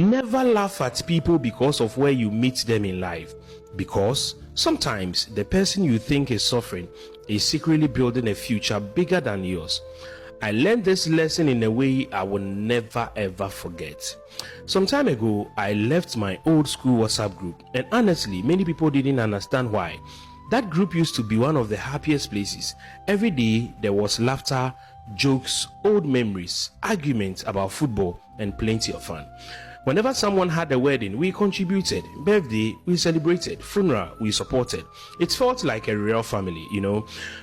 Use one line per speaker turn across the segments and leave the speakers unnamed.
Never laugh at people because of where you meet them in life, because sometimes the person you think is suffering is secretly building a future bigger than yours. I learned this lesson in a way I will never ever forget. Some time ago, I left my old school WhatsApp group, and honestly, many people didn't understand why. That group used to be one of the happiest places. Every day there was laughter, jokes, old memories, arguments about football, and plenty of fun. Whenever someone had a wedding, we contributed. Birthday, we celebrated. Funeral, we supported. It felt like a real family,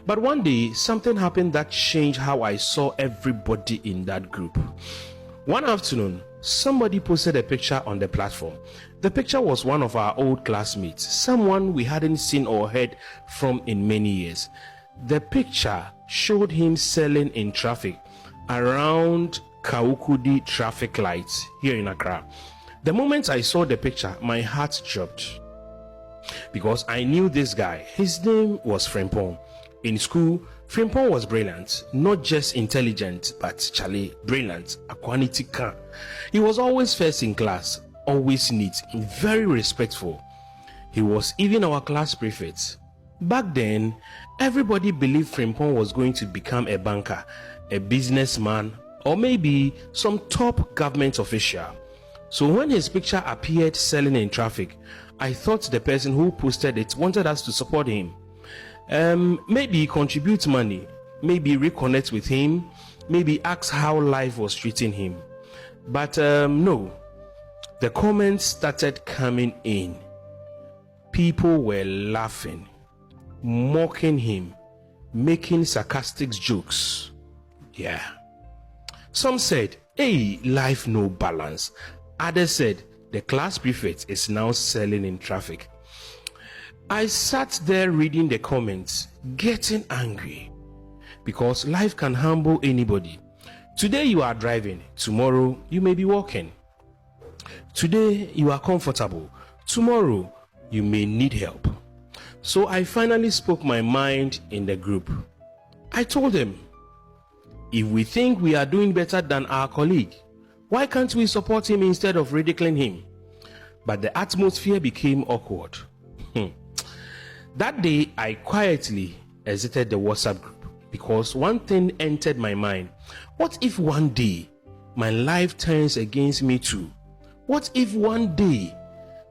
But one day, something happened that changed how I saw everybody in that group. One afternoon, somebody posted a picture on the platform. The picture was one of our old classmates, someone we hadn't seen or heard from in many years. The picture showed him selling in traffic around Kaukudi traffic lights here in Accra. The moment I saw the picture, my heart dropped because I knew this guy. His name was Frimpong. In school, Frimpong was brilliant, not just intelligent, but brilliant, a quality car. He was always first in class, always neat, very respectful. He was even our class prefect. Back then, everybody believed Frimpong was going to become a banker, a businessman, or maybe some top government official. So when his picture appeared selling in traffic, I thought the person who posted it wanted us to support him. Maybe contribute money, maybe reconnect with him, maybe ask how life was treating him. But no, the comments started coming in. People were laughing, mocking him, making sarcastic jokes. Yeah. Some said, hey, life no balance. Others said, the class prefect is now selling in traffic. I sat there reading the comments, getting angry, because life can humble anybody. Today you are driving, tomorrow you may be walking. Today you are comfortable, tomorrow you may need help. So I finally spoke my mind in the group. I told them, if we think we are doing better than our colleague, why can't we support him instead of ridiculing him? But the atmosphere became awkward. That day, I quietly exited the WhatsApp group because one thing entered my mind. What if one day my life turns against me too? What if one day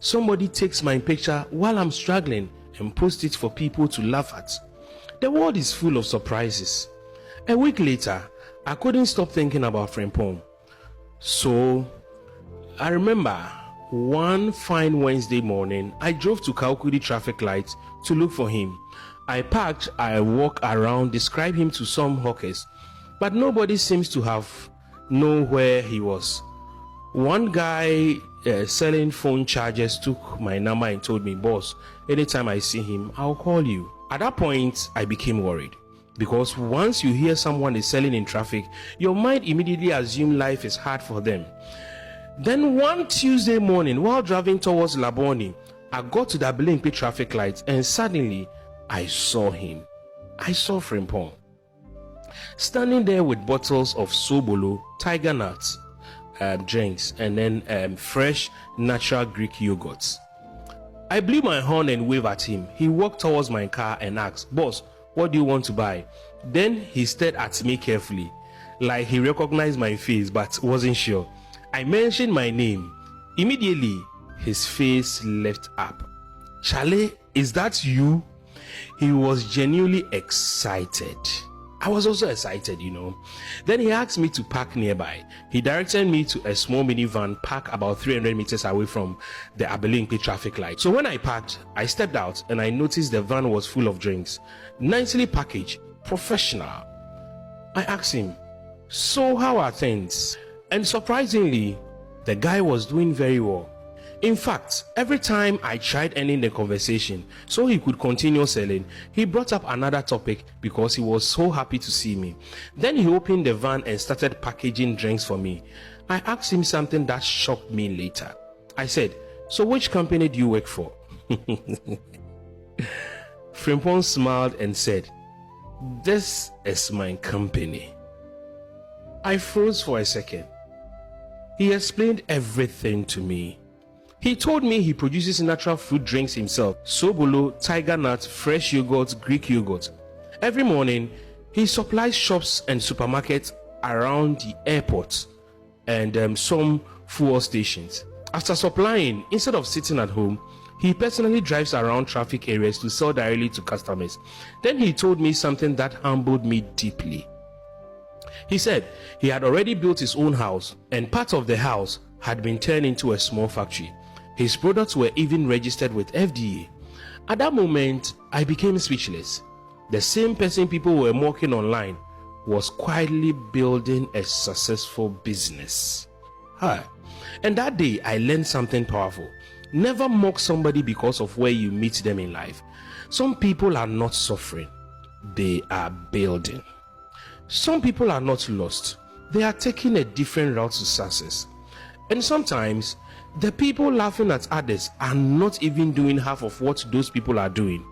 somebody takes my picture while I'm struggling and posts it for people to laugh at? The world is full of surprises. A week later, I couldn't stop thinking about Frimpong. So, I remember one fine Wednesday morning, I drove to Kaukudi traffic lights to look for him. I parked, I walked around, described him to some hawkers, but nobody seems to have known where he was. One guy selling phone chargers took my number and told me, boss, anytime I see him, I'll call you. At that point, I became worried. Because once you hear someone is selling in traffic, your mind immediately assumes life is hard for them. Then one Tuesday morning, while driving towards Laboni, I got to the Abilimpi traffic lights and suddenly I saw him. I saw Frimpong standing there with bottles of Sobolo, tiger nuts, drinks, and then fresh natural Greek yogurts. I blew my horn and waved at him. He walked towards my car and asked, boss, what do you want to buy? Then he stared at me carefully, like he recognized my face but wasn't sure. I mentioned my name. Immediately, his face lit up. Chale, is that you? He was genuinely excited. I was also excited, Then he asked me to park nearby. He directed me to a small minivan parked about 300 meters away from the Abilimpi traffic light. So when I parked, I stepped out and I noticed the van was full of drinks, nicely packaged, professional. I asked him, so how are things? And surprisingly, the guy was doing very well. In fact, every time I tried ending the conversation so he could continue selling, he brought up another topic because he was so happy to see me. Then he opened the van and started packaging drinks for me. I asked him something that shocked me later. I said, so which company do you work for? Frimpong smiled and said, this is my company. I froze for a second. He explained everything to me. He told me he produces natural fruit drinks himself: Sobolo, tiger nut, fresh yogurt, Greek yogurt. Every morning, he supplies shops and supermarkets around the airport and some fuel stations. After supplying, instead of sitting at home, he personally drives around traffic areas to sell directly to customers. Then he told me something that humbled me deeply. He said he had already built his own house, and part of the house had been turned into a small factory. His products were even registered with FDA. At that moment, I became speechless. The same person people were mocking online was quietly building a successful business. Hi. And that day, I learned something powerful. Never mock somebody because of where you meet them in life. Some people are not suffering, they are building. Some people are not lost, they are taking a different route to success. And sometimes, the people laughing at others are not even doing half of what those people are doing.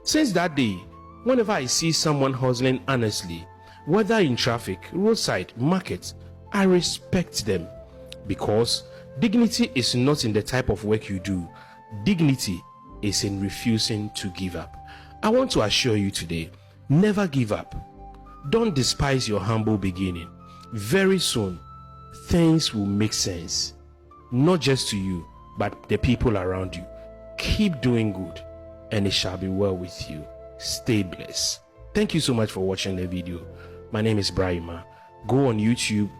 Since that day, whenever I see someone hustling honestly, whether in traffic, roadside, market, I respect them. Because dignity is not in the type of work you do. Dignity is in refusing to give up. I want to assure you today, never give up. Don't despise your humble beginning. Very soon, things will make sense. Not just to you, but the people around you. Keep doing good, and it shall be well with you. Stay blessed. Thank you so much for watching the video. My name is Brahima. Go on YouTube,